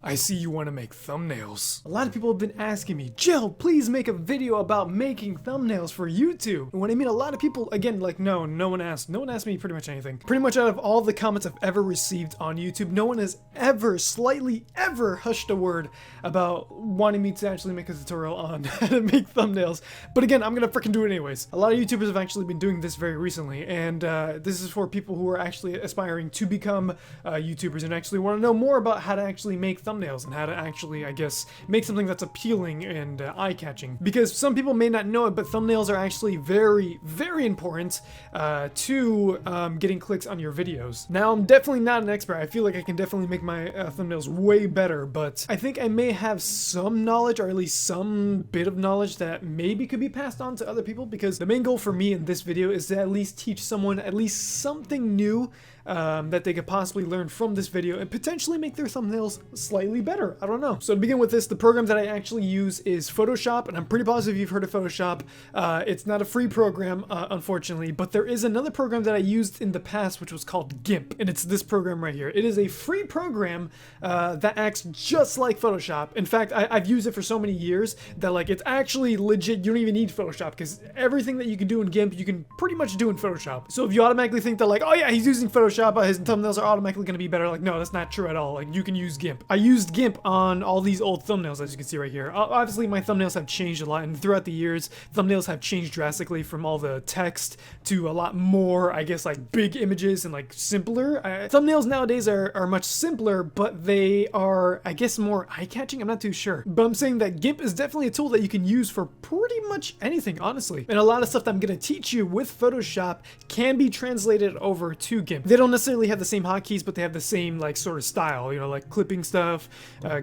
I see you want to make thumbnails. A lot of people have been asking me, Jill, please make a video about making thumbnails for YouTube. And when I mean a lot of people, again, like no one asked me pretty much anything. Pretty much out of all the comments I've ever received on YouTube, no one has ever, slightly ever hushed a word about wanting me to actually make a tutorial on how to make thumbnails. But again, I'm gonna freaking do it anyways. A lot of YouTubers have actually been doing this very recently, and this is for people who are actually aspiring to become YouTubers and actually want to know more about how to actually make thumbnails and how to actually, I guess, make something that's appealing and eye-catching. Because some people may not know it, but thumbnails are actually very, very important to getting clicks on your videos. Now, I'm definitely not an expert. I feel like I can definitely make my thumbnails way better, but I think I may have some knowledge, or at least some bit of knowledge that maybe could be passed on to other people, because the main goal for me in this video is to at least teach someone at least something new that they could possibly learn from this video and potentially make their thumbnails slightly better. I don't know. So to begin with this, the program that I actually use is Photoshop, and I'm pretty positive you've heard of Photoshop. It's not a free program, unfortunately, but there is another program that I used in the past which was called GIMP, and it's this program right here. It is a free program that acts just like Photoshop. In fact, I've used it for so many years that like it's actually legit. You don't even need Photoshop, because everything that you can do in GIMP you can pretty much do in Photoshop. So if you automatically think that like, oh yeah, he's using Photoshop, his thumbnails are automatically going to be better, like no, that's not true at all. Like you can use GIMP. I used GIMP on all these old thumbnails, as you can see right here. Obviously my thumbnails have changed a lot, and throughout the years thumbnails have changed drastically from all the text to a lot more, I guess, like big images and like simpler. Thumbnails nowadays are much simpler, but they are, I guess, more eye-catching. I'm not too sure, but I'm saying that GIMP is definitely a tool that you can use for pretty much anything, honestly. And a lot of stuff that I'm going to teach you with Photoshop can be translated over to GIMP. They don't necessarily have the same hotkeys, but they have the same like sort of style, you know, like clipping stuff,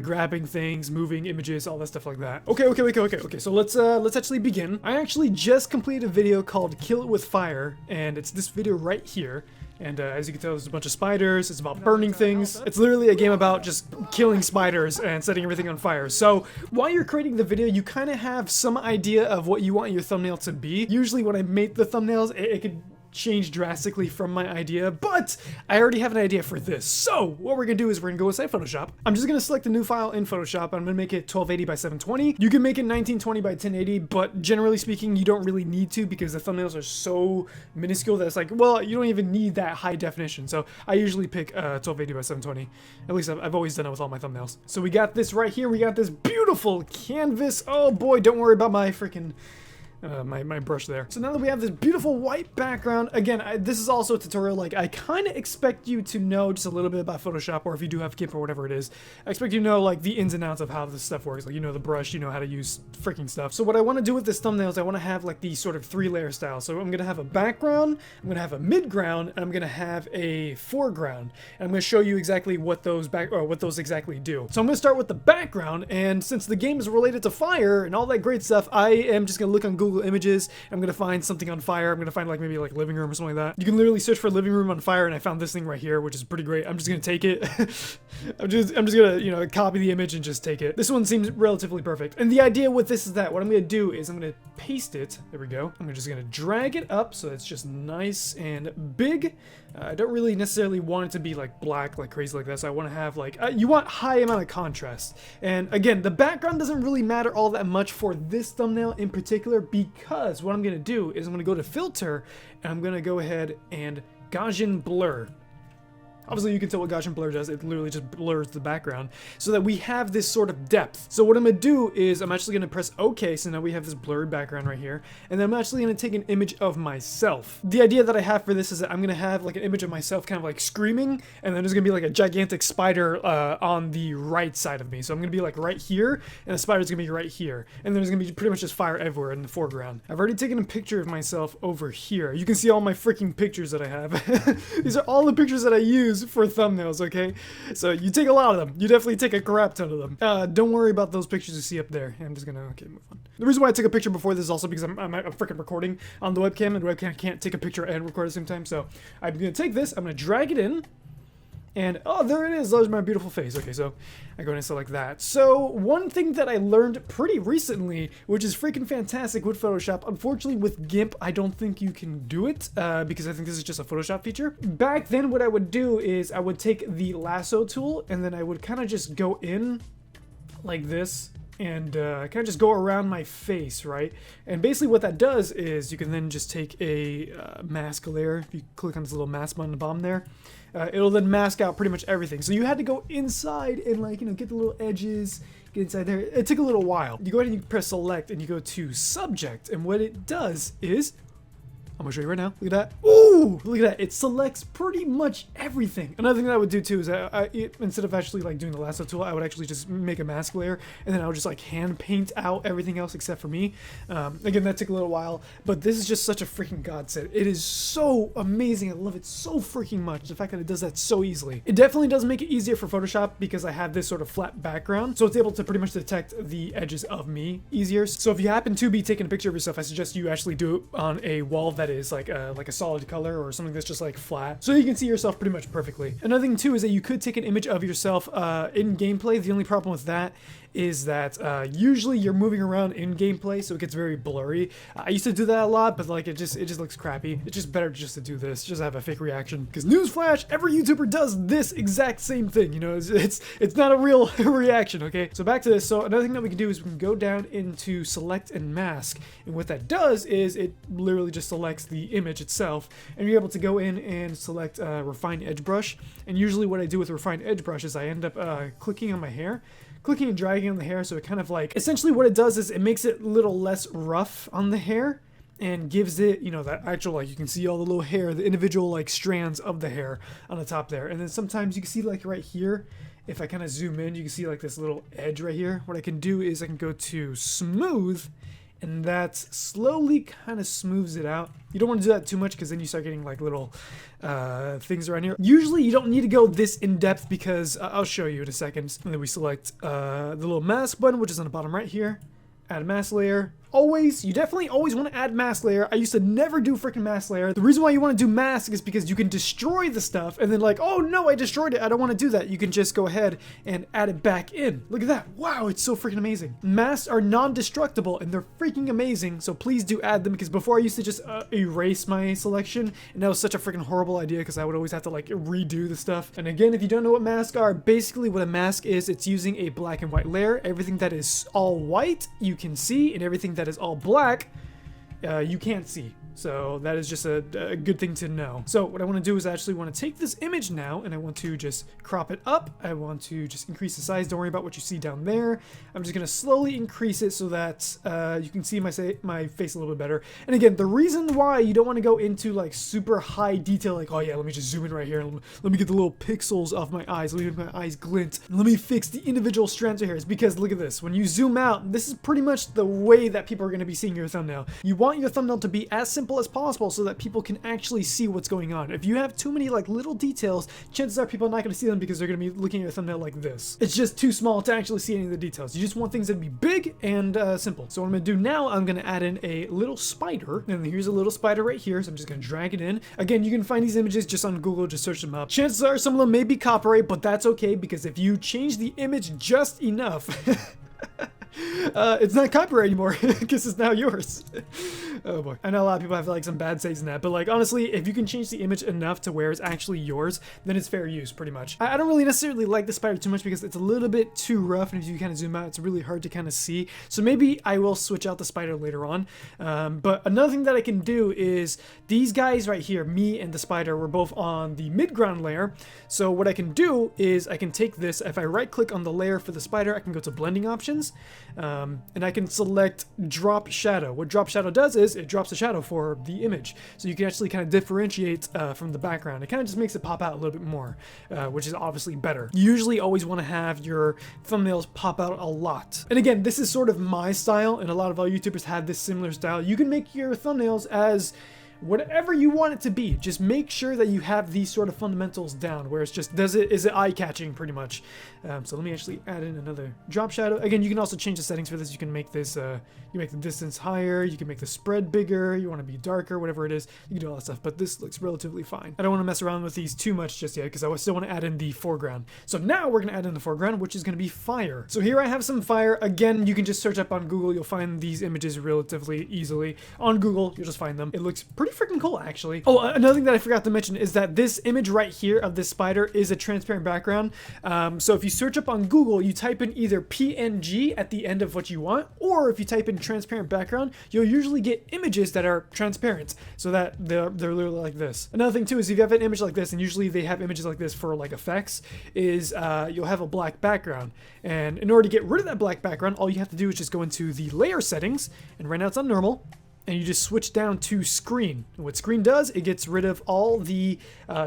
grabbing things, moving images, all that stuff like that. Okay, so let's actually begin. I actually just completed a video called Kill It With Fire, and it's this video right here. And as you can tell, there's a bunch of spiders. It's about burning things. It's literally a game about just killing spiders and setting everything on fire. So while you're creating the video, you kind of have some idea of what you want your thumbnail to be. Usually when I make the thumbnails, it could change drastically from my idea, but I already have an idea for this. So what we're gonna do is we're gonna go inside Photoshop. I'm just gonna select a new file in Photoshop. I'm gonna make it 1280 by 720. You can make it 1920 by 1080, but generally speaking, you don't really need to, because the thumbnails are so minuscule that it's like, well, you don't even need that high definition. So I usually pick 1280 by 720. At least I've always done it with all my thumbnails. So we got this right here. We got this beautiful canvas. Oh boy, don't worry about my freaking my brush there. So now that we have this beautiful white background, again, this is also a tutorial. Like, I kind of expect you to know just a little bit about Photoshop, or if you do have GIMP or whatever it is, I expect you to know like the ins and outs of how this stuff works. Like, you know the brush, you know how to use freaking stuff. So what I want to do with this thumbnail is I want to have like the sort of 3-layer style. So I'm gonna have a background, I'm gonna have a midground, and I'm gonna have a foreground. And I'm gonna show you exactly what those exactly do. So I'm gonna start with the background, and since the game is related to fire and all that great stuff, I am just gonna look on Google Images. I'm gonna find something on fire. I'm gonna find like maybe like living room or something like that. You can literally search for living room on fire, and I found this thing right here, which is pretty great. I'm just gonna take it. I'm just gonna, you know, copy the image and just take it. This one seems relatively perfect. And the idea with this is that what I'm gonna do is I'm gonna paste it. There we go. I'm just gonna drag it up so it's just nice and big. I don't really necessarily want it to be like black, like crazy like that. So I want to have like, you want high amount of contrast. And again, the background doesn't really matter all that much for this thumbnail in particular, because what I'm going to do is I'm going to go to filter, and I'm going to go ahead and Gaussian blur. Obviously, you can tell what Gaussian blur does. It literally just blurs the background so that we have this sort of depth. So what I'm going to do is I'm actually going to press OK. So now we have this blurred background right here. And then I'm actually going to take an image of myself. The idea that I have for this is that I'm going to have like an image of myself kind of like screaming. And then there's going to be like a gigantic spider on the right side of me. So I'm going to be like right here. And the spider's going to be right here. And there's going to be pretty much just fire everywhere in the foreground. I've already taken a picture of myself over here. You can see all my freaking pictures that I have. These are all the pictures that I use for thumbnails, okay? So you take a lot of them. You definitely take a crap ton of them. Don't worry about those pictures you see up there. I'm just gonna, okay, move on. The reason why I took a picture before this is also because I'm freaking recording on the webcam, and the webcam can't take a picture and record at the same time. So I'm gonna take this, I'm gonna drag it in, And oh, there it is. There's my beautiful face. Okay, so I go and select that. So one thing that I learned pretty recently, which is freaking fantastic with Photoshop, unfortunately with GIMP, I don't think you can do it because I think this is just a Photoshop feature. Back then, what I would do is I would take the lasso tool and then I would kind of just go in like this and kind of just go around my face, right? And basically what that does is you can then just take a mask layer. If you click on this little mask button on the bottom there, it'll then mask out pretty much everything. So you had to go inside and like, you know, get the little edges, get inside there. It took a little while. You go ahead and you press select and you go to subject. And what it does is, I'm gonna show you right now. Look at that. Ooh, look at that. It selects pretty much everything. Another thing that I would do too is instead of actually like doing the lasso tool, I would actually just make a mask layer and then I would just like hand paint out everything else except for me. Again, that took a little while, but this is just such a freaking godsend. It is so amazing. I love it so freaking much. The fact that it does that so easily. It definitely does make it easier for Photoshop because I have this sort of flat background. So it's able to pretty much detect the edges of me easier. So if you happen to be taking a picture of yourself, I suggest you actually do it on a wall that is like a solid color or something that's just like flat, so you can see yourself pretty much perfectly. Another thing too is that you could take an image of yourself in gameplay. The only problem with that is that usually you're moving around in gameplay, so it gets very blurry. I used to do that a lot, but like it just looks crappy. It's just better just to do this, just have a fake reaction. Because newsflash, every YouTuber does this exact same thing. You know, it's not a real reaction. Okay, so back to this. So another thing that we can do is we can go down into select and mask, and what that does is it literally just selects the image itself, and you're able to go in and select refine edge brush. And usually what I do with refine edge brush is I end up clicking on my hair, clicking and dragging on the hair, so it kind of like, essentially what it does is it makes it a little less rough on the hair and gives it, you know, that actual, like, you can see all the little hair, the individual like strands of the hair on the top there. And then sometimes you can see like right here, if I kind of zoom in, you can see like this little edge right here. What I can do is I can go to smooth, and that slowly kind of smooths it out. You don't want to do that too much because then you start getting like little things around here. Usually you don't need to go this in depth because I'll show you in a second. And then we select the little mask button, which is on the bottom right here. Add a mask layer. You definitely always want to add mask layer. I used to never do freaking mask layer. The reason why you want to do mask is because you can destroy the stuff and then like, oh no, I destroyed it. I don't want to do that. You can just go ahead and add it back in. Look at that. Wow, it's so freaking amazing. Masks are non-destructible and they're freaking amazing. So please do add them, because before I used to just erase my selection, and that was such a freaking horrible idea because I would always have to like redo the stuff. And again, if you don't know what masks are, basically what a mask is, it's using a black and white layer. Everything that is all white you can see, and everything that is all black you can't see. So that is just a good thing to know. So what I want to do is I actually want to take this image now and I want to just crop it up. I want to just increase the size. Don't worry about what you see down there. I'm just going to slowly increase it so that you can see my face a little bit better. And again, the reason why you don't want to go into like super high detail, like, oh yeah, let me just zoom in right here. Let me get the little pixels off my eyes. Let me make my eyes glint. Let me fix the individual strands of hair. Is because look at this. When you zoom out, this is pretty much the way that people are going to be seeing your thumbnail. You want your thumbnail to be as simple as possible so that people can actually see what's going on. If you have too many like little details, chances are people are not going to see them because they're going to be looking at your thumbnail like this. It's just too small to actually see any of the details. You just want things that be big and simple. So what I'm going to do now, I'm going to add in a little spider, and here's a little spider right here. So I'm just going to drag it in. Again, you can find these images just on Google, just search them up. Chances are some of them may be copyright, but that's okay because if you change the image just enough, it's not copyright anymore because it's now yours. Oh boy. I know a lot of people have like some bad says in that, but like honestly, if you can change the image enough to where it's actually yours, then it's fair use pretty much. I don't really necessarily like the spider too much because it's a little bit too rough, and if you kind of zoom out, it's really hard to kind of see. So maybe I will switch out the spider later on. But another thing that I can do is these guys right here, me and the spider, were both on the midground layer. So what I can do is I can take this, if I right click on the layer for the spider, I can go to blending options. And I can select drop shadow. What drop shadow does is it drops the shadow for the image, so you can actually kind of differentiate from the background. It kind of just makes it pop out a little bit more, which is obviously better. You usually always want to have your thumbnails pop out a lot. And again, this is sort of my style, and a lot of other YouTubers have this similar style. You can make your thumbnails as whatever you want it to be, just make sure that you have these sort of fundamentals down where it's just, is it eye-catching pretty much. So let me actually add in another drop shadow. Again, you can also change the settings for this. You can make this, you make the distance higher, you can make the spread bigger, you want to be darker, whatever it is, you can do all that stuff, but this looks relatively fine. I don't want to mess around with these too much just yet because I still want to add in the foreground. So now we're going to add in the foreground, which is going to be fire. So here I have some fire. Again, you can just search up on Google. You'll find these images relatively easily. On Google, you'll just find them. It looks pretty freaking cool, actually. Oh, another thing that I forgot to mention is that this image right here of this spider is a transparent background. So if you search up on Google, you type in either PNG at the end of what you want, or if you type in transparent background, you'll usually get images that are transparent, so that they're literally like this. Another thing too is if you have an image like this, and usually they have images like this for like effects, is you'll have a black background. And in order to get rid of that black background, all you have to do is just go into the layer settings, and right now it's on normal, and you just switch down to screen. And what screen does, it gets rid of all the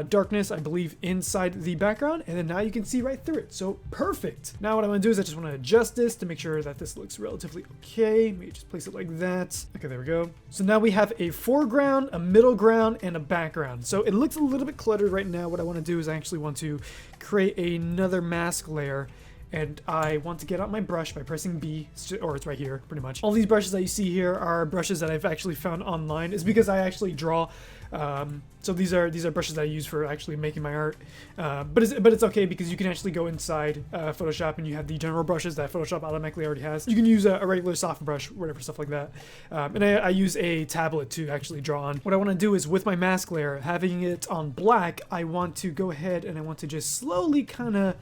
darkness, I believe, inside the background, and then now you can see right through it. So perfect. Now what I'm gonna do is I just want to adjust this to make sure that this looks relatively okay. Maybe just place it like that. Okay, there we go. So now we have a foreground, a middle ground, and a background. So it looks a little bit cluttered right now. What I want to do is I actually want to create another mask layer. And I want to get out my brush by pressing B, or it's right here, pretty much. All these brushes that you see here are brushes that I've actually found online. It's because I actually draw. So these are brushes that I use for actually making my art. But it's okay because you can actually go inside Photoshop and you have the general brushes that Photoshop automatically already has. You can use a regular soft brush, whatever, stuff like that. And I use a tablet to actually draw on. What I want to do is with my mask layer, having it on black, I want to go ahead and I want to just slowly kind of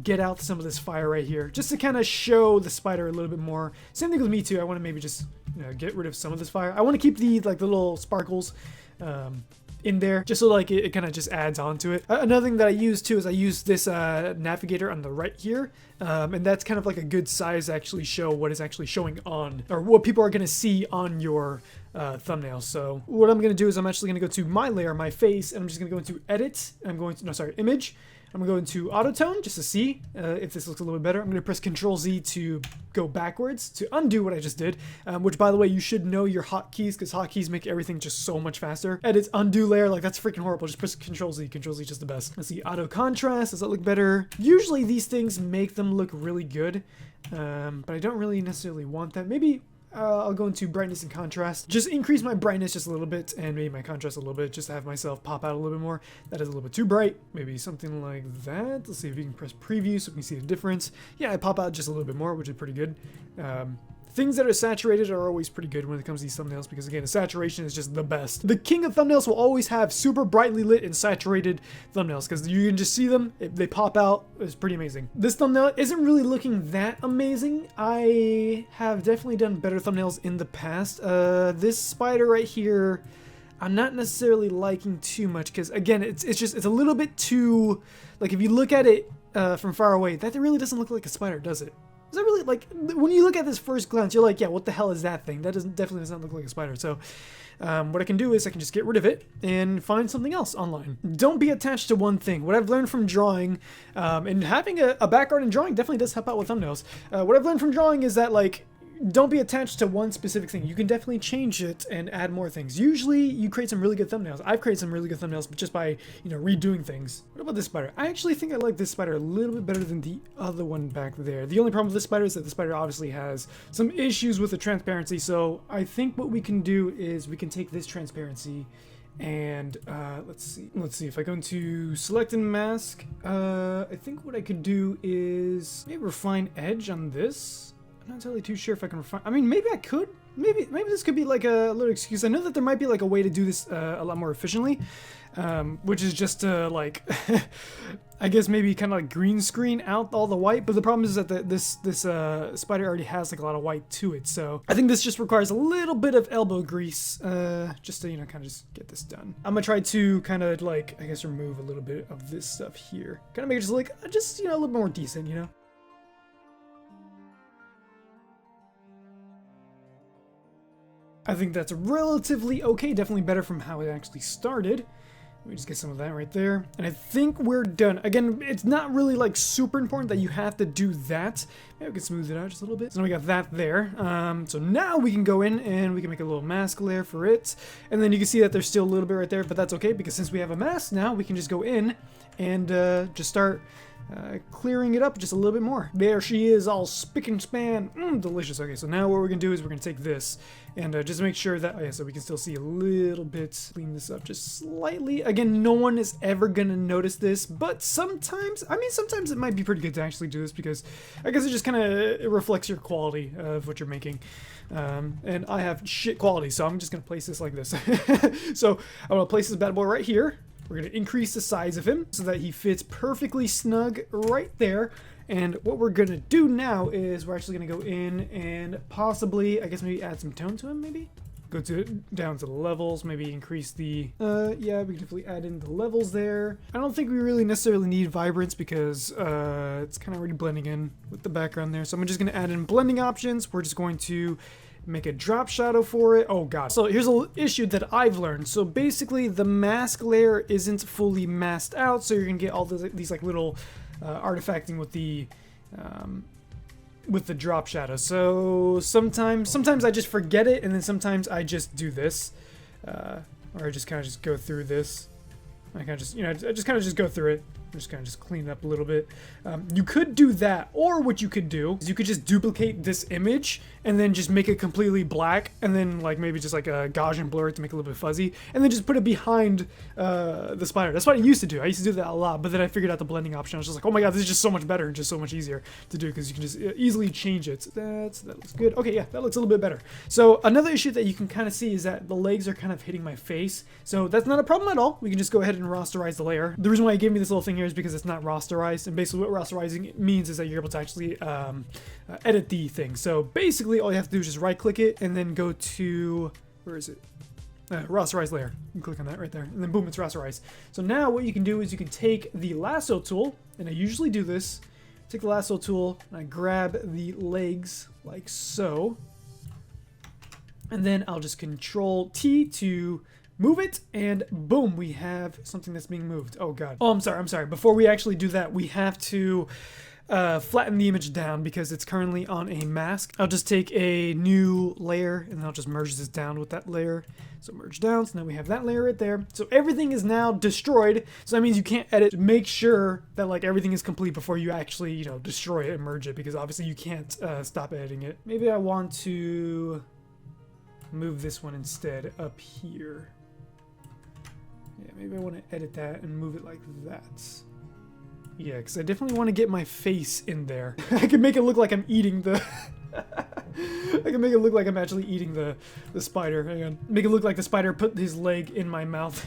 get out some of this fire right here, just to kind of show the spider a little bit more. Same thing with me too. I want to maybe just get rid of some of this fire. I want to keep the little sparkles in there, just so like it kind of just adds on to it. Another thing that I use too is I use this navigator on the right here, and that's kind of like a good size to actually show what is actually showing on, or what people are going to see on your thumbnail. So what I'm going to do is I'm actually going to go to my layer, my face, and I'm just going to go into edit. I'm going to, no, sorry, image. I'm going to go into auto-tone just to see if this looks a little bit better. I'm going to press Control-Z to go backwards to undo what I just did, which, by the way, you should know your hotkeys because hotkeys make everything just so much faster. Edit, undo layer, like that's freaking horrible. Just press Control-Z. Control-Z is just the best. Let's see, auto-contrast. Does that look better? Usually these things make them look really good, but I don't really necessarily want that. Maybe I'll go into brightness and contrast. Just increase my brightness just a little bit and maybe my contrast a little bit just to have myself pop out a little bit more. That is a little bit too bright. Maybe something like that. Let's see if you can press preview so we can see the difference. Yeah, I pop out just a little bit more, which is pretty good. Things that are saturated are always pretty good when it comes to these thumbnails because, again, the saturation is just the best. The king of thumbnails will always have super brightly lit and saturated thumbnails because you can just see them. They pop out. It's pretty amazing. This thumbnail isn't really looking that amazing. I have definitely done better thumbnails in the past. This spider right here, I'm not necessarily liking too much because, again, it's a little bit too, like, if you look at it from far away, that really doesn't look like a spider, does it? Is that really, like, when you look at this first glance, you're like, yeah, what the hell is that thing? That definitely does not look like a spider. So what I can do is I can just get rid of it and find something else online. Don't be attached to one thing. What I've learned from drawing, and having a background in drawing definitely does help out with thumbnails. What I've learned from drawing is that, like, don't be attached to one specific thing. You can definitely change it and add more things. Usually you create some really good thumbnails. I've created some really good thumbnails just by, redoing things. What about this spider? I actually think I like this spider a little bit better than the other one back there. The only problem with this spider is that the spider obviously has some issues with the transparency. So I think what we can do is we can take this transparency and let's see if I go into select and mask. I think what I could do is maybe refine edge on this. I'm not entirely too sure if I can refine. I mean, maybe I could. Maybe this could be like a little excuse. I know that there might be like a way to do this a lot more efficiently, which is just to like, I guess maybe kind of like green screen out all the white. But the problem is that this spider already has like a lot of white to it. So I think this just requires a little bit of elbow grease, just to kind of just get this done. I'm gonna try to kind of like, I guess, remove a little bit of this stuff here, kind of make it just like a little bit more decent, I think that's relatively okay, definitely better from how it actually started. We just get some of that right there. And I think we're done. Again, it's not really like super important that you have to do that. Maybe we can smooth it out just a little bit. So now we got that there. So now we can go in and we can make a little mask layer for it. And then you can see that there's still a little bit right there, but that's okay because since we have a mask now, we can just go in and just start clearing it up just a little bit more. There she is, all spick and span. Delicious. Okay, so now what we're gonna do is we're gonna take this and just make sure that, oh yeah, so we can still see a little bit. Clean this up just slightly. Again, no one is ever gonna notice this, but sometimes, I mean, sometimes it might be pretty good to actually do this because I guess it just kind of reflects your quality of what you're making. And I have shit quality, so I'm just gonna place this like this. So I'm gonna place this bad boy right here. We're going to increase the size of him so that he fits perfectly snug right there. And what we're going to do now is we're actually going to go in and possibly, I guess maybe add some tone to him, maybe? Go down to the levels, maybe increase the, yeah, we can definitely add in the levels there. I don't think we really necessarily need vibrance because it's kind of already blending in with the background there. So I'm just going to add in blending options. We're just going to make a drop shadow for it. Oh god. So here's an issue that I've learned. So basically the mask layer isn't fully masked out, so you're gonna get all these like little artifacting with the drop shadow. So sometimes I just forget it, and then sometimes I just do this, or I just kind of just go through this. I kind of just, you know, I just kind of just go through it. I'm just kind of just clean it up a little bit. You could do that, or what you could do is you could just duplicate this image and then just make it completely black, and then like maybe just like a Gaussian blur to make it a little bit fuzzy, and then just put it behind the spider. That's what I used to do. I used to do that a lot, but then I figured out the blending option. I was just like, oh my god, this is just so much better and just so much easier to do because you can just easily change it. So that looks good. Okay, yeah, that looks a little bit better. So another issue that you can kind of see is that the legs are kind of hitting my face. So that's not a problem at all. We can just go ahead and rasterize the layer. The reason why I gave me this little thing here is because it's not rasterized, and basically what rasterizing means is that you're able to actually edit the thing. So basically all you have to do is just right click it and then go to, where is it? Rasterize layer. You can click on that right there, and then boom, it's rasterized. So now what you can do is you can take the lasso tool, and I usually do this, take the lasso tool and I grab the legs like so, and then I'll just control T to move it, and boom, we have something that's being moved. Oh god. Oh, I'm sorry. Before we actually do that, we have to flatten the image down because it's currently on a mask. I'll just take a new layer and I'll just merge this down with that layer. So merge down, so now we have that layer right there. So everything is now destroyed, so that means you can't edit. Make sure that like everything is complete before you actually, you know, destroy it and merge it, because obviously you can't stop editing it. Maybe I want to move this one instead up here. Yeah, maybe I want to edit that and move it like that. Yeah, because I definitely want to get my face in there. I can make it look like I'm eating the... I can make it look like I'm actually eating the spider. Hang on. Make it look like the spider put his leg in my mouth.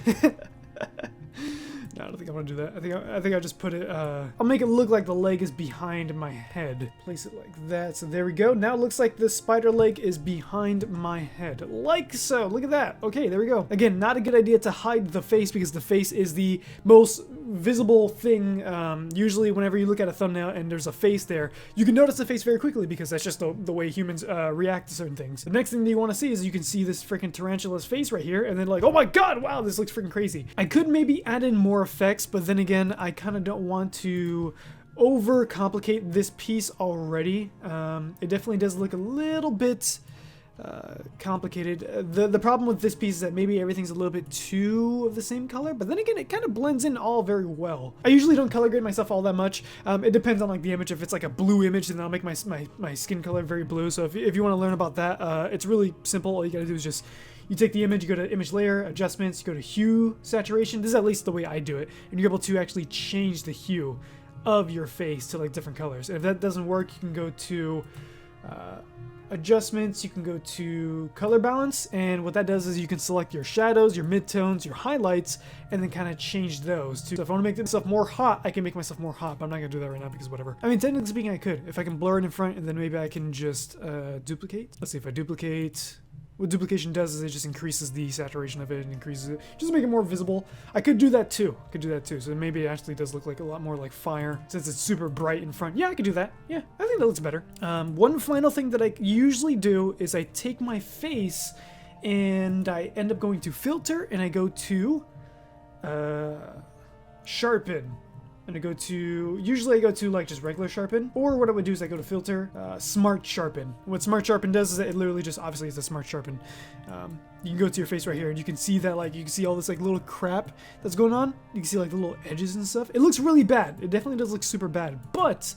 No, I don't think I'm gonna do that. I think I just put it, I'll make it look like the leg is behind my head. Place it like that. So there we go. Now it looks like the spider leg is behind my head. Like so. Look at that. Okay, there we go. Again, not a good idea to hide the face because the face is the most visible thing. Usually whenever you look at a thumbnail and there's a face there, you can notice the face very quickly because that's just the way humans react to certain things. The next thing that you want to see is you can see this freaking tarantula's face right here, and then like, oh my god, wow, this looks freaking crazy. I could maybe add in more effects, but then again, I kind of don't want to over complicate this piece already. It definitely does look a little bit complicated. The problem with this piece is that maybe everything's a little bit too of the same color, but then again, it kind of blends in all very well. I usually don't color grade myself all that much. It depends on like the image. If it's like a blue image, then I'll make my skin color very blue. So if you want to learn about that, it's really simple. All you gotta do is just, you take the image, you go to image layer, adjustments, you go to hue, saturation. This is at least the way I do it. And you're able to actually change the hue of your face to like different colors. And if that doesn't work, you can go to adjustments, you can go to color balance, and what that does is you can select your shadows, your midtones, your highlights, and then kind of change those too. So if I want to make myself more hot, I can make myself more hot, but I'm not gonna do that right now because whatever. I mean, technically speaking, I could. If I can blur it in front, and then maybe I can just duplicate. Let's see if I duplicate. What duplication does is it just increases the saturation of it and increases it, just to make it more visible. I could do that too. So maybe it actually does look like a lot more like fire since it's super bright in front. Yeah, I could do that. Yeah, I think that looks better. One final thing that I usually do is I take my face and I end up going to filter and I go to sharpen. And I go to, usually I go to like just regular sharpen, or what I would do is I go to filter, smart sharpen. What smart sharpen does is that it literally just, obviously it's a smart sharpen. You can go to your face right here and you can see that, like, you can see all this like little crap that's going on. You can see like the little edges and stuff. It looks really bad. It definitely does look super bad, but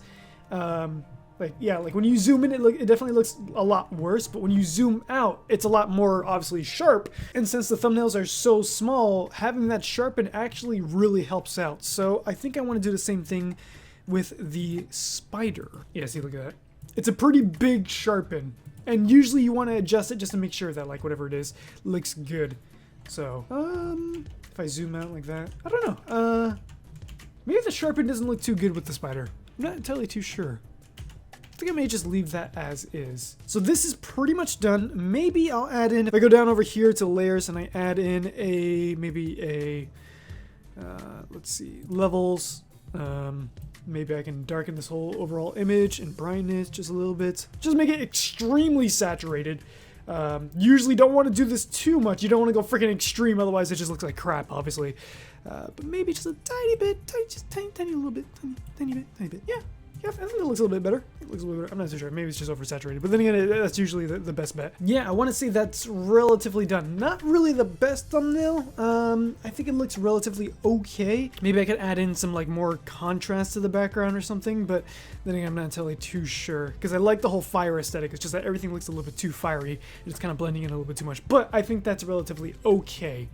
like, yeah, like when you zoom in, it definitely looks a lot worse, but when you zoom out, it's a lot more obviously sharp. And since the thumbnails are so small, having that sharpen actually really helps out. So I think I want to do the same thing with the spider. Yeah, see, look at that. It's a pretty big sharpen. And usually you want to adjust it just to make sure that, like, whatever it is looks good. So, if I zoom out like that, I don't know. Maybe the sharpen doesn't look too good with the spider. I'm not entirely too sure. I think I may just leave that as is. So this is pretty much done. Maybe I'll add in, if I go down over here to layers and I add in maybe a, let's see, levels. Maybe I can darken this whole overall image and brightness just a little bit. Just make it extremely saturated. Usually don't want to do this too much. You don't want to go freaking extreme, otherwise it just looks like crap, obviously. But maybe just a tiny bit, just tiny little bit, tiny bit. Yeah. Yeah, I think it looks a little bit better. It looks a little better. I'm not too sure. Maybe it's just oversaturated. But then again, that's usually the best bet. Yeah, I want to say that's relatively done. Not really the best thumbnail. I think it looks relatively okay. Maybe I could add in some like more contrast to the background or something. But then again, I'm not entirely too sure. Because I like the whole fire aesthetic. It's just that everything looks a little bit too fiery. It's kind of blending in a little bit too much. But I think that's relatively okay.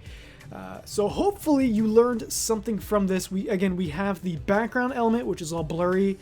So hopefully you learned something from this. We have the background element, which is all blurry.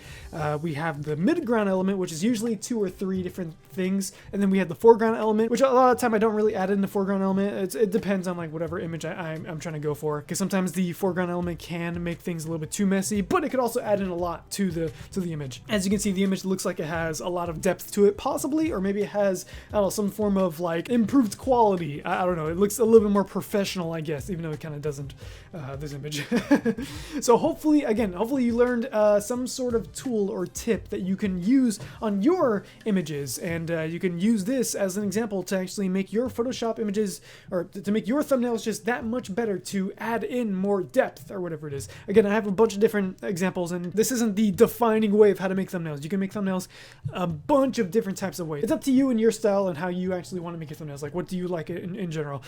We have the midground element, which is usually 2 or 3 different things. And then we have the foreground element, which a lot of the time I don't really add in the foreground element. It depends on like whatever image I'm trying to go for. Because sometimes the foreground element can make things a little bit too messy, but it could also add in a lot to the image. As you can see, the image looks like it has a lot of depth to it, possibly, or maybe it has, I don't know, some form of like improved quality. I don't know. It looks a little bit more professional, I guess, even though it kind of doesn't, this image. So hopefully you learned some sort of tool or tip that you can use on your images, and you can use this as an example to actually make your Photoshop images, or to make your thumbnails just that much better, to add in more depth or whatever it is. Again, I have a bunch of different examples, and this isn't the defining way of how to make thumbnails. You can make thumbnails a bunch of different types of ways. It's up to you and your style and how you actually want to make your thumbnails. Like, what do you like in general?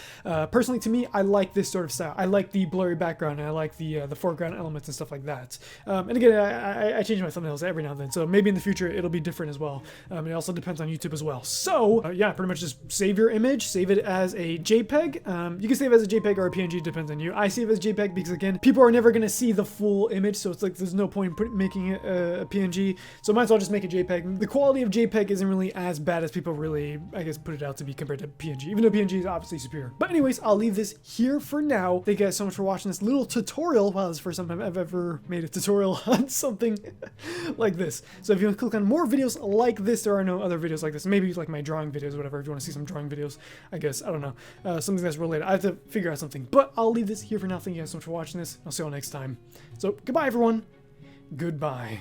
Personally, to me, I like this sort of style. I like the blurry background, and I like the foreground elements and stuff like that. And again, I change my thumbnails every now and then, so maybe in the future it'll be different as well. It also depends on YouTube as well. So yeah, pretty much just save your image, save it as a JPEG. You can save it as a JPEG or a PNG, depends on you. I save it as JPEG because again, people are never gonna see the full image, so it's like there's no point making it a PNG. So might as well just make a JPEG. The quality of JPEG isn't really as bad as people really, I guess, put it out to be compared to PNG, even though PNG is obviously superior. But anyways, I'll leave this here for now. Thank you guys so much for watching this little tutorial. Wow, this is the first time I've ever made a tutorial on something like this. So if you want to click on more videos like this, there are no other videos like this. Maybe like my drawing videos or whatever, if you want to see some drawing videos, I guess. I don't know. Something that's related. I have to figure out something. But I'll leave this here for now. Thank you guys so much for watching this. I'll see you all next time. So goodbye, everyone. Goodbye.